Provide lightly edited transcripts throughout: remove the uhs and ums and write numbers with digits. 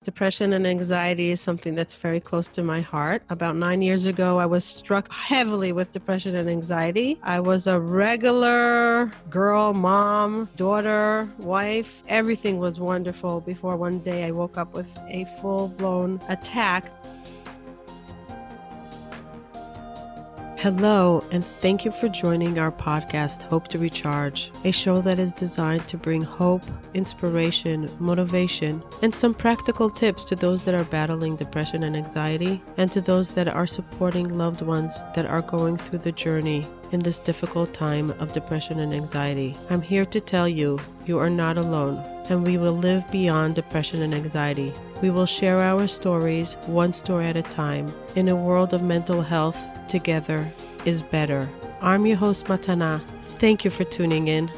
Depression and anxiety is something that's very close to my heart. About 9 years ago, I was struck heavily with depression and anxiety. I was a regular girl, mom, daughter, wife. Everything was wonderful before one day I woke up with a full-blown attack. Hello, and thank you for joining our podcast, Hope to Recharge, a show that is designed to bring hope, inspiration, motivation, and some practical tips to those that are battling depression and anxiety, and to those that are supporting loved ones that are going through the journey in this difficult time of depression and anxiety. I'm here to tell you, you are not alone, and we will live beyond depression and anxiety. We will share our stories, one story at a time. In a world of mental health, together is better. I'm your host, Matana. Thank you for tuning in.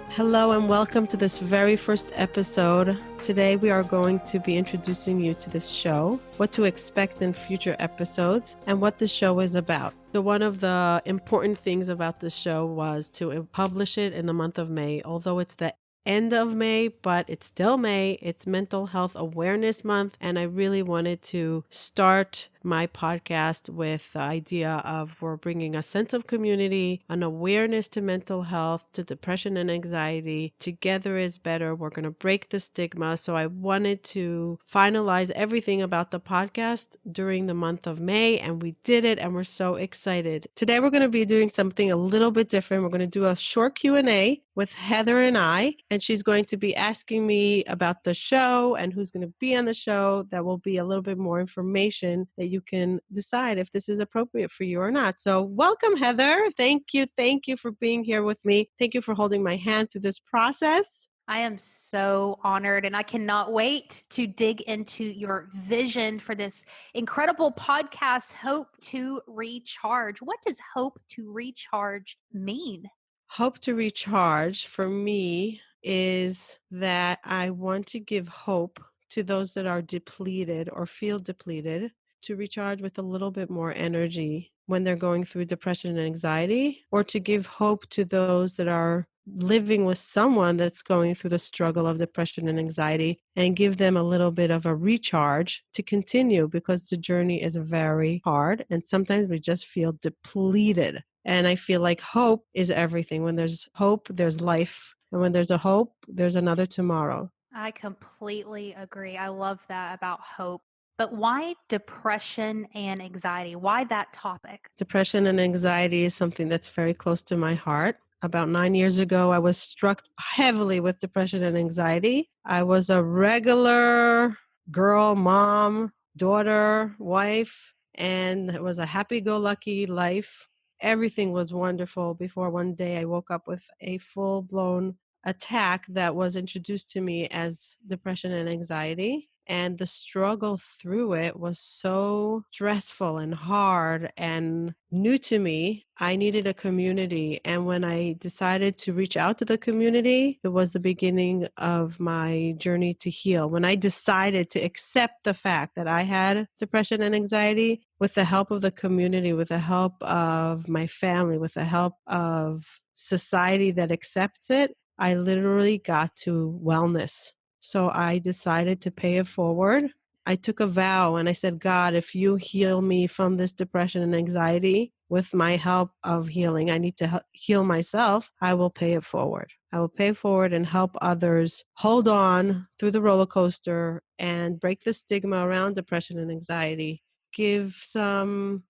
Hello and welcome to this very first episode. Today we are going to be introducing you to this show, what to expect in future episodes, and what the show is about. So one of the important things about this show was to publish it in the month of May, although it's the end of May, but it's still May. It's Mental Health Awareness Month, and I really wanted to start my podcast with the idea of we're bringing a sense of community, an awareness to mental health, to depression and anxiety. Together is better. We're going to break the stigma. So I wanted to finalize everything about the podcast during the month of May, and we did it, and we're so excited. Today we're going to be doing something a little bit different. We're going to do a short Q&A with Heather and I, and she's going to be asking me about the show and who's going to be on the show. That will be a little bit more information that you can decide if this is appropriate for you or not. So welcome, Heather. Thank you. Thank you for being here with me. Thank you for holding my hand through this process. I am so honored, and I cannot wait to dig into your vision for this incredible podcast, Hope to Recharge. What does Hope to Recharge mean? Hope to Recharge for me is that I want to give hope to those that are depleted or feel depleted to recharge with a little bit more energy when they're going through depression and anxiety, or to give hope to those that are living with someone that's going through the struggle of depression and anxiety, and give them a little bit of a recharge to continue, because the journey is very hard and sometimes we just feel depleted. And I feel like hope is everything. When there's hope, there's life. And when there's a hope, there's another tomorrow. I completely agree. I love that about hope. But why depression and anxiety? Why that topic? Depression and anxiety is something that's very close to my heart. About 9 years ago, I was struck heavily with depression and anxiety. I was a regular girl, mom, daughter, wife, and it was a happy-go-lucky life. Everything was wonderful before one day I woke up with a full-blown attack that was introduced to me as depression and anxiety. And the struggle through it was so stressful and hard and new to me. I needed a community. And when I decided to reach out to the community, it was the beginning of my journey to heal. When I decided to accept the fact that I had depression and anxiety, with the help of the community, with the help of my family, with the help of society that accepts it, I literally got to wellness. So I decided to pay it forward. I took a vow and I said, God, if you heal me from this depression and anxiety with my help of healing, I need to heal myself. I will pay it forward. I will pay it forward and help others hold on through the roller coaster and break the stigma around depression and anxiety. Give some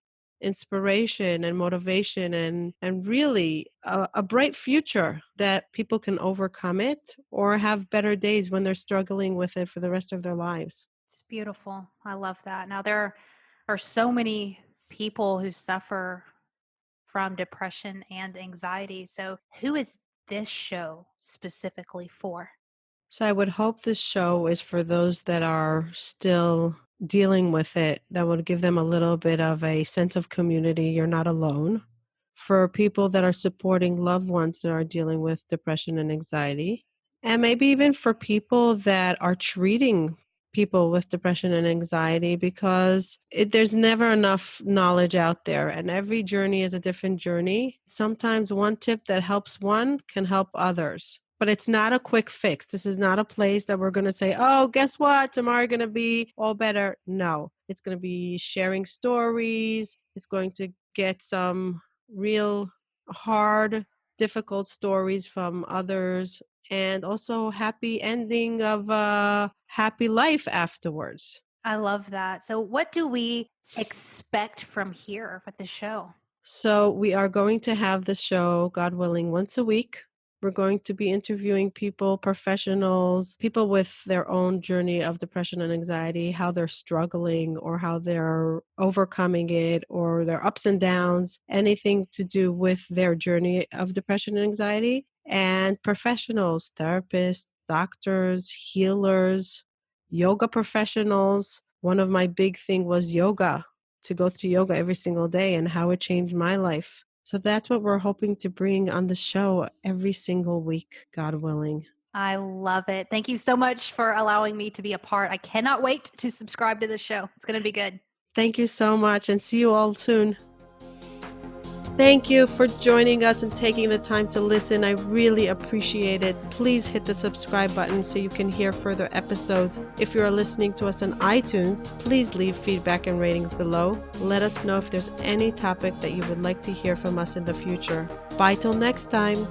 inspiration and motivation and really a bright future that people can overcome it or have better days when they're struggling with it for the rest of their lives. It's beautiful. I love that. Now, there are so many people who suffer from depression and anxiety. So, who is this show specifically for? So I would hope this show is for those that are still dealing with it, that would give them a little bit of a sense of community. You're not alone. For people that are supporting loved ones that are dealing with depression and anxiety. And maybe even for people that are treating people with depression and anxiety, because there's never enough knowledge out there and every journey is a different journey. Sometimes one tip that helps one can help others. But it's not a quick fix. This is not a place that we're going to say, oh, guess what? Tomorrow going to be all better. No, it's going to be sharing stories. It's going to get some real hard, difficult stories from others, and also happy ending of a happy life afterwards. I love that. So, what do we expect from here with the show? So we are going to have the show, God willing, once a week. We're going to be interviewing people, professionals, people with their own journey of depression and anxiety, how they're struggling or how they're overcoming it or their ups and downs, anything to do with their journey of depression and anxiety. And professionals, therapists, doctors, healers, yoga professionals. One of my big thing was yoga, to go through yoga every single day and how it changed my life. So that's what we're hoping to bring on the show every single week, God willing. I love it. Thank you so much for allowing me to be a part. I cannot wait to subscribe to the show. It's going to be good. Thank you so much, and see you all soon. Thank you for joining us and taking the time to listen. I really appreciate it. Please hit the subscribe button so you can hear further episodes. If you are listening to us on iTunes, please leave feedback and ratings below. Let us know if there's any topic that you would like to hear from us in the future. Bye till next time.